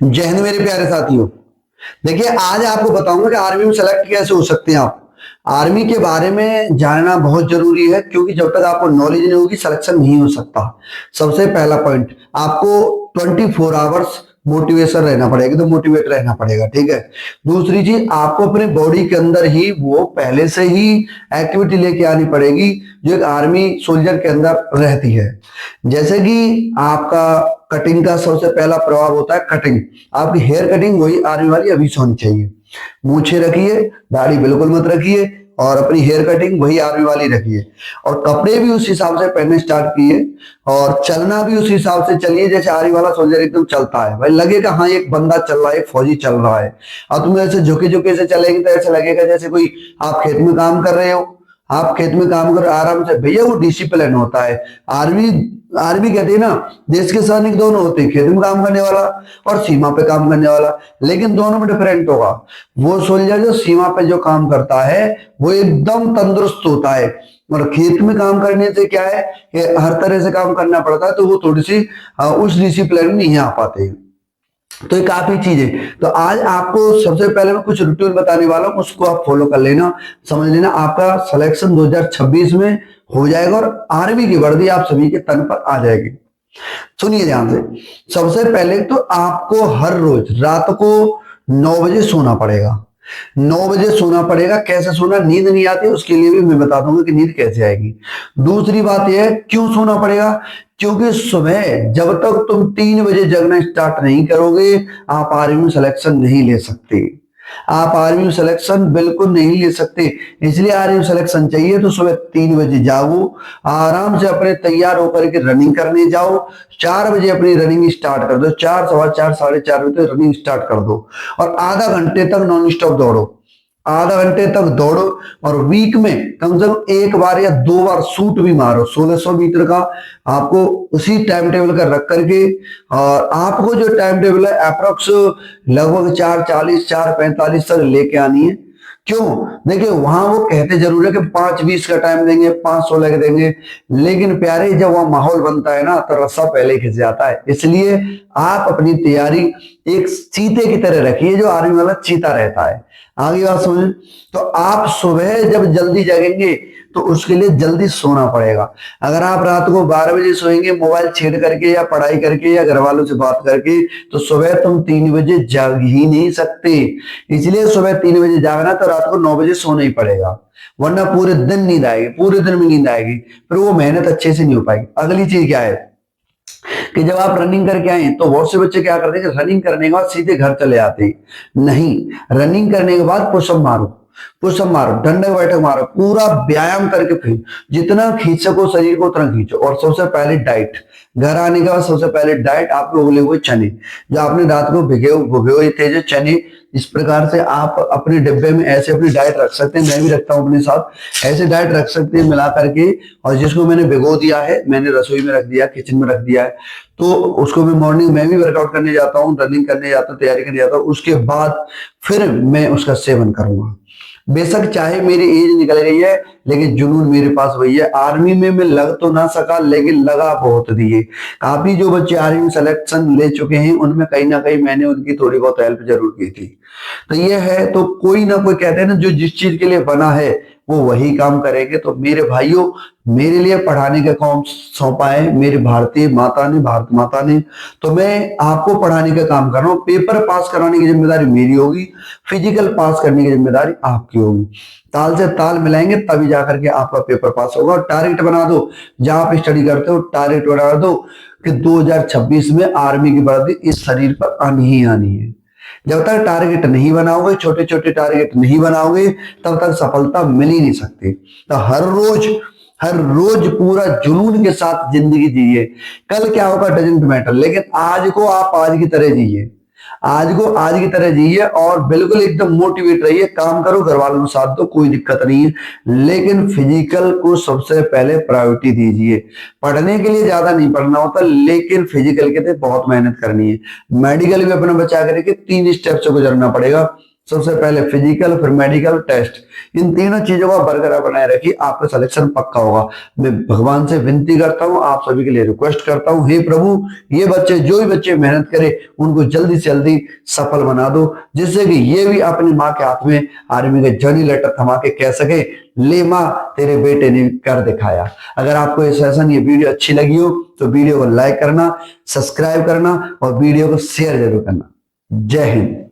जय हिंद मेरे प्यारे साथियों। देखिए आज आपको बताऊंगा कि आर्मी में सेलेक्ट कैसे हो सकते हैं आप। आर्मी के बारे में जानना बहुत जरूरी है क्योंकि जब तक आपको नॉलेज नहीं होगी सिलेक्शन नहीं हो सकता। सबसे पहला पॉइंट, आपको 24 आवर्स मोटिवेशन रहना पड़ेगा, एकदम मोटिवेट रहना पड़ेगा, ठीक है। दूसरी चीज, आपको अपने बॉडी के अंदर ही वो पहले से ही एक्टिविटी लेके आनी पड़ेगी जो एक आर्मी सोल्जर के अंदर रहती है। जैसे कि आपका कटिंग का सबसे पहला प्रभाव होता है कटिंग। आपकी हेयर कटिंग वही आर्मी वाली अभी से होनी चाहिए। मूछें रखिए, दाढ़ी बिल्कुल मत रखिए, और अपनी हेयर कटिंग वही आर्मी वाली रखिए। और कपड़े भी उस हिसाब से पहनने स्टार्ट किए, और चलना भी उस हिसाब से चलिए जैसे आर्मी वाला सोल्जर एकदम चलता है। भाई लगेगा हाँ एक बंदा चल रहा है, एक फौजी चल रहा है। और तुम ऐसे झुके झुके से चलेंगे तो ऐसा लगेगा जैसे कोई आप खेत में काम कर रहे हो। आप खेत में काम कर आराम से, भैया वो डिसिप्लिन होता है। आर्मी आर्मी कहते हैं ना, देश के सैनिक दोनों होते हैं, खेत में काम करने वाला और सीमा पे काम करने वाला, लेकिन दोनों में डिफरेंट होगा। वो सोल्जर जो सीमा पे जो काम करता है वो एकदम तंदुरुस्त होता है, और खेत में काम करने से क्या है कि हर तरह से काम करना पड़ता है, तो वो थोड़ी सी उस डिसिप्लिन में नहीं आ पाते। तो ये काफी चीज है। तो आज आपको सबसे पहले मैं कुछ रूटीन बताने वाला हूं, उसको आप फॉलो कर लेना, समझ लेना, आपका सिलेक्शन 2026 में हो जाएगा और आर्मी की वर्दी आप सभी के तन पर आ जाएगी। सुनिए ध्यान से। सबसे पहले तो आपको हर रोज रात को 9 बजे सोना पड़ेगा। 9 बजे सोना पड़ेगा। कैसे सोना, नींद नहीं आती उसके लिए भी मैं बता दूंगा कि नींद कैसे आएगी। दूसरी बात यह है क्यों सोना पड़ेगा, क्योंकि सुबह जब तक तुम 3 बजे जगना स्टार्ट नहीं करोगे आप आर्मी में सिलेक्शन नहीं ले सकते। आप आर्मी में सिलेक्शन बिल्कुल नहीं ले सकते। इसलिए आर्मी में सिलेक्शन चाहिए तो सुबह 3 बजे जागो, आराम से अपने तैयार होकर के रनिंग करने जाओ। 4 बजे अपनी रनिंग स्टार्ट कर दो, 4, सवा 4, 4:30 बजे तक रनिंग स्टार्ट कर दो, और आधा घंटे तक नॉन स्टॉप दौड़ो। आधा घंटे तक दौड़ो, और वीक में कम से कम 1 बार या 2 बार शूट भी मारो 1600 मीटर का। आपको उसी टाइम टेबल का रख करके, और आपको जो टाइम टेबल है अप्रोक्स लगभग 4:40 4:45 तक लेके आनी है। क्यों, देखिए वहां वो कहते जरूर है कि 5:20 का टाइम देंगे, 5:16 का देंगे, लेकिन प्यारे जब वहां माहौल बनता है ना तो रस्सा पहले खिंच जाता है। इसलिए आप अपनी तैयारी एक चीते की तरह रखिए, जो आर्मी वाला चीता रहता है। आगे बात समझ। तो आप सुबह जब जल्दी जगेंगे तो उसके लिए जल्दी सोना पड़ेगा। अगर आप रात को 12 बजे सोएंगे मोबाइल छेड़ करके या पढ़ाई करके या घर वालों से बात करके, तो सुबह तुम 3 बजे जाग ही नहीं सकते। इसलिए सुबह 3 बजे जागना तो रात को 9 बजे सोना ही पड़ेगा, वरना पूरे दिन नींद आएगी, पूरे दिन में नींद आएगी, फिर वो मेहनत अच्छे से नहीं हो पाएगी। अगली चीज क्या है कि जब आप रनिंग करके आए तो बहुत से बच्चे क्या करते हैं कि रनिंग करने के बाद सीधे घर चले आते हैं। नहीं, रनिंग करने के बाद पुशअप मारो, पुशअप मारो, दंडक बैठक मारो, पूरा व्यायाम करके फिर जितना खींच सको शरीर को उतना खींचो। और सबसे पहले डाइट, घर आने के बाद सबसे पहले डाइट आपके उबले हुए चने, जो आपने रात को भिगे हुए थे जो चने, इस प्रकार से आप अपने डिब्बे में ऐसे अपनी डाइट रख सकते हैं। मैं भी रखता हूं अपने साथ, ऐसे डाइट रख सकते हैं मिला करके। और जिसको मैंने भिगो दिया है, मैंने रसोई में रख दिया, किचन में रख दिया है, तो उसको मैं मॉर्निंग में भी वर्कआउट करने जाता हूँ, रनिंग करने जाता हूँ, तैयारी करने जाता हूँ, उसके बाद फिर मैं उसका सेवन करूंगा। बेशक चाहे मेरी एज निकल गई है लेकिन जुनून मेरे पास वही है। आर्मी में मैं लग तो ना सका लेकिन लगा बहुत दिए। काफी जो बच्चे आर्मी में सिलेक्शन ले चुके हैं उनमें कहीं ना कहीं मैंने उनकी थोड़ी बहुत हेल्प जरूर की थी। तो ये है, तो कोई ना कोई कहते हैं ना जो जिस चीज के लिए बना है वो वही काम करेंगे। तो मेरे भाइयों, मेरे लिए पढ़ाने का काम सौंपा है मेरी भारतीय माता ने, भारत माता ने, तो मैं आपको पढ़ाने का काम कर रहा हूँ। पेपर पास कराने की जिम्मेदारी मेरी होगी, फिजिकल पास करने की जिम्मेदारी आपकी होगी। ताल से ताल मिलाएंगे तभी जाकर के आपका पेपर पास होगा। और टारगेट बना दो, जहां आप स्टडी करते हो टारगेट बना दो कि 2026 में आर्मी की वर्दी इस शरीर पर आनी ही आनी है। जब तक टारगेट नहीं बनाओगे, छोटे छोटे टारगेट नहीं बनाओगे, तब तक सफलता मिल ही नहीं सकती। तो हर रोज पूरा जुनून के साथ जिंदगी जिए। कल क्या होगा डजेंट मैटर, लेकिन आज को आप आज की तरह जिए, आज को आज की तरह जिए, और बिल्कुल एकदम मोटिवेट रहिए। काम करो, घर वालों को साथ दो, कोई दिक्कत नहीं है, लेकिन फिजिकल को सबसे पहले प्रायोरिटी दीजिए। पढ़ने के लिए ज्यादा नहीं पढ़ना होता, लेकिन फिजिकल के लिए बहुत मेहनत करनी है। मेडिकल भी अपना बचा करके 3 स्टेप से गुजरना पड़ेगा। सबसे पहले फिजिकल, फिर मेडिकल टेस्ट, इन तीनों चीजों का बरकरार बनाए रखिए, आपका सिलेक्शन पक्का होगा। मैं भगवान से विनती करता हूँ, आप सभी के लिए रिक्वेस्ट करता हूँ, हे प्रभु ये बच्चे, जो भी बच्चे मेहनत करे उनको जल्दी से जल्दी सफल बना दो, जिससे कि ये भी अपनी माँ के हाथ में आर्मी का जॉनी लेटर थमा के कह सके, ले माँ तेरे बेटे ने कर दिखाया। अगर आपको ये सेशन, ये वीडियो अच्छी लगी हो तो वीडियो को लाइक करना, सब्सक्राइब करना और वीडियो को शेयर जरूर करना। जय हिंद।